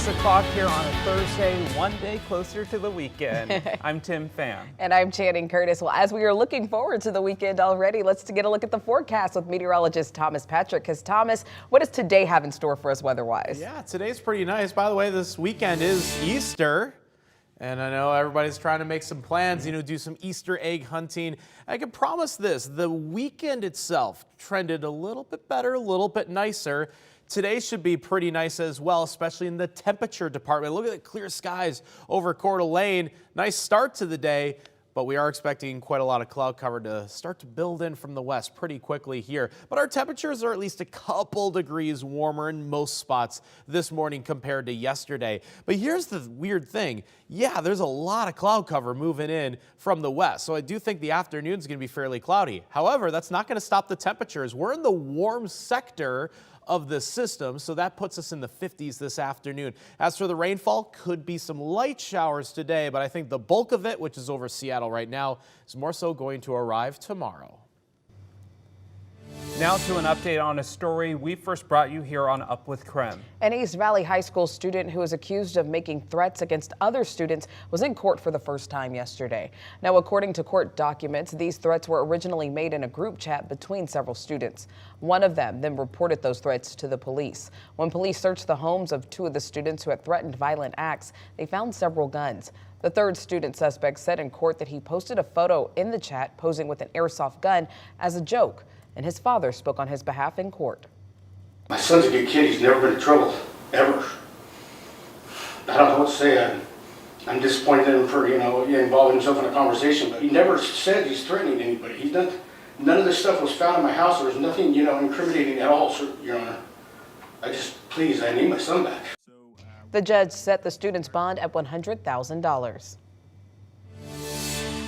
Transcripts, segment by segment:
6 o'clock here on a Thursday, one day closer to the weekend. I'm Tim Pham. And I'm Channing Curtis. Well, as we are looking forward to the weekend already, let's get a look at the forecast with meteorologist Thomas Patrick. Because Thomas, what does today have in store for us weather-wise? Yeah, today's pretty nice. By the way, this weekend is Easter. And I know everybody's trying to make some plans, do some Easter egg hunting. I can promise this, the weekend itself trended a little bit better, a little bit nicer. Today should be pretty nice as well, especially in the temperature department. Look at the clear skies over Coeur d'Alene. Nice start to the day, but we are expecting quite a lot of cloud cover to start to build in from the west pretty quickly here. But our temperatures are at least a couple degrees warmer in most spots this morning compared to yesterday. But here's the weird thing. Yeah, there's a lot of cloud cover moving in from the west, so I do think the afternoon is going to be fairly cloudy. However, that's not going to stop the temperatures. We're in the warm sector of the system, so that puts us in the 50s this afternoon. As for the rainfall, could be some light showers today, but I think the bulk of it, which is over Seattle right now, is more so going to arrive tomorrow. Now to an update on a story we first brought you here on Up with KREM. An East Valley High School student who is accused of making threats against other students was in court for the first time yesterday. Now, according to court documents, these threats were originally made in a group chat between several students. One of them then reported those threats to the police. When police searched the homes of two of the students who had threatened violent acts, they found several guns. The third student suspect said in court that he posted a photo in the chat posing with an airsoft gun as a joke, and his father spoke on his behalf in court. My son's a good kid. He's never been in trouble, ever. I don't know what to say. I'm disappointed in him for, involving himself in a conversation, but he never said he's threatening anybody. He's done. None of this stuff was found in my house. There was nothing, incriminating at all, sir, Your Honor. Please, I need my son back. The judge set the student's bond at $100,000.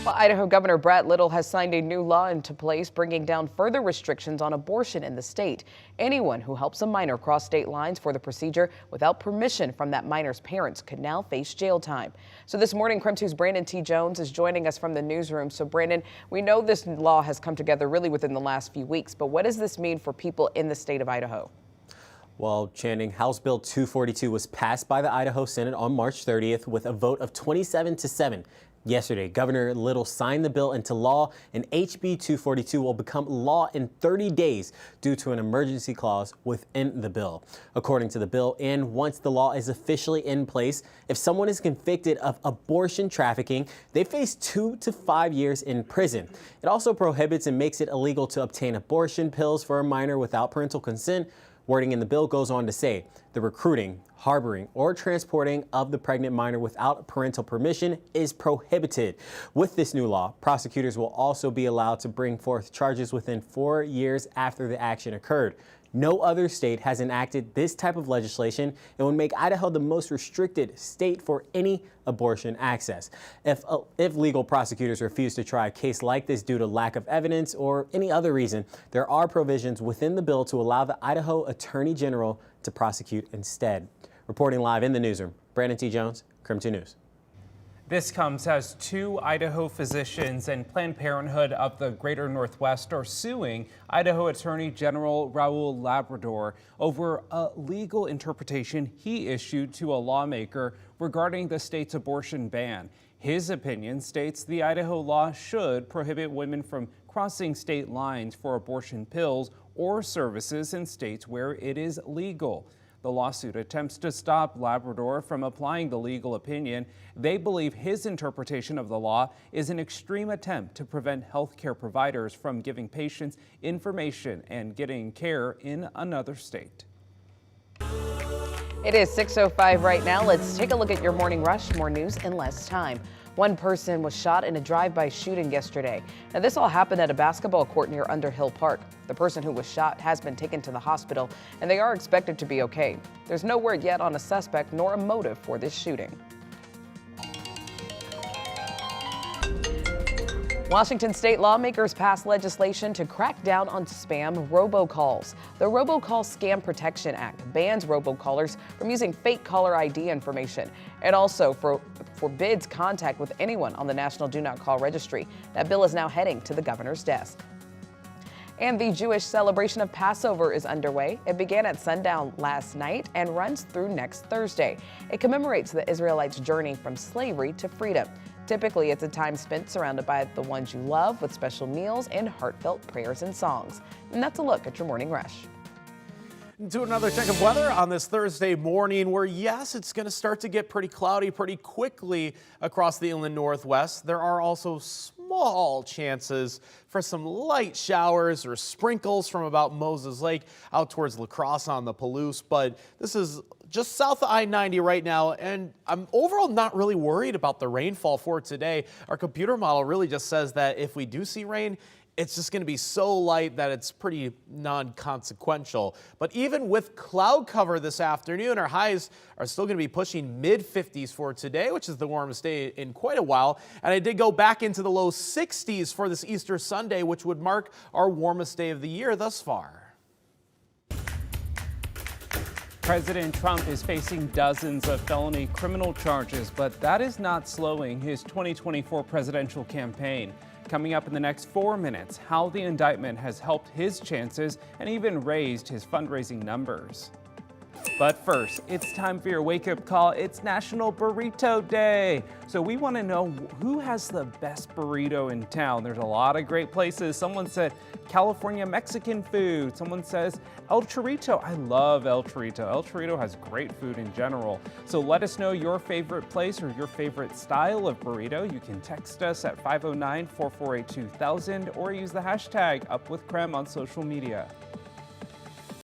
Well, Idaho Governor Brett Little has signed a new law into place bringing down further restrictions on abortion in the state. Anyone who helps a minor cross state lines for the procedure without permission from that minor's parents could now face jail time. So this morning, KREM 2's Brandon T. Jones is joining us from the newsroom. So Brandon, we know this law has come together really within the last few weeks, but what does this mean for people in the state of Idaho? Well, Channing, House Bill 242 was passed by the Idaho Senate on March 30th with a vote of 27-7. Yesterday, Governor Little signed the bill into law, and HB 242 will become law in 30 days due to an emergency clause within the bill. According to the bill, and once the law is officially in place, if someone is convicted of abortion trafficking, they face 2 to 5 years in prison. It also prohibits and makes it illegal to obtain abortion pills for a minor without parental consent. Wording in the bill goes on to say the recruiting, harboring, or transporting of the pregnant minor without parental permission is prohibited. With this new law, prosecutors will also be allowed to bring forth charges within 4 years after the action occurred. No other state has enacted this type of legislation and would make Idaho the most restricted state for any abortion access. If legal prosecutors refuse to try a case like this due to lack of evidence or any other reason, there are provisions within the bill to allow the Idaho Attorney General to prosecute instead. Reporting live in the newsroom, Brandon T. Jones, KREM 2 News. This comes as 2 Idaho physicians and Planned Parenthood of the Greater Northwest are suing Idaho Attorney General Raul Labrador over a legal interpretation he issued to a lawmaker regarding the state's abortion ban. His opinion states the Idaho law should prohibit women from crossing state lines for abortion pills or services in states where it is legal. The lawsuit attempts to stop Labrador from applying the legal opinion. They believe his interpretation of the law is an extreme attempt to prevent healthcare providers from giving patients information and getting care in another state. It is 6:05 right now. Let's take a look at your morning rush. More news in less time. One person was shot in a drive-by shooting yesterday. Now, this all happened at a basketball court near Underhill Park. The person who was shot has been taken to the hospital, and they are expected to be okay. There's no word yet on a suspect nor a motive for this shooting. Washington state lawmakers passed legislation to crack down on spam robocalls. The Robocall Scam Protection Act bans robocallers from using fake caller ID information. It also forbids contact with anyone on the National Do Not Call registry. That bill is now heading to the governor's desk. And the Jewish celebration of Passover is underway. It began at sundown last night and runs through next Thursday. It commemorates the Israelites' journey from slavery to freedom. Typically, it's a time spent surrounded by the ones you love with special meals and heartfelt prayers and songs. And that's a look at your morning rush. To another check of weather on this Thursday morning where, yes, it's going to start to get pretty cloudy pretty quickly across the inland northwest. There are also small chances for some light showers or sprinkles from about Moses Lake out towards La Crosse on the Palouse. But this is just south of I-90 right now, and I'm overall not really worried about the rainfall for today. Our computer model really just says that if we do see rain, it's just going to be so light that it's pretty non-consequential. But even with cloud cover this afternoon, our highs are still going to be pushing mid-50s for today, which is the warmest day in quite a while. And I did go back into the low 60s for this Easter Sunday, which would mark our warmest day of the year thus far. President Trump is facing dozens of felony criminal charges, but that is not slowing his 2024 presidential campaign. Coming up in the next 4 minutes, how the indictment has helped his chances and even raised his fundraising numbers. But first, it's time for your wake-up call. It's National Burrito Day. So we want to know who has the best burrito in town. There's a lot of great places. Someone said California Mexican food. Someone says El Chorrito. I love El Chorrito. El Chorrito has great food in general. So let us know your favorite place or your favorite style of burrito. You can text us at 509-448-2000 or use the hashtag UpWithKREM on social media.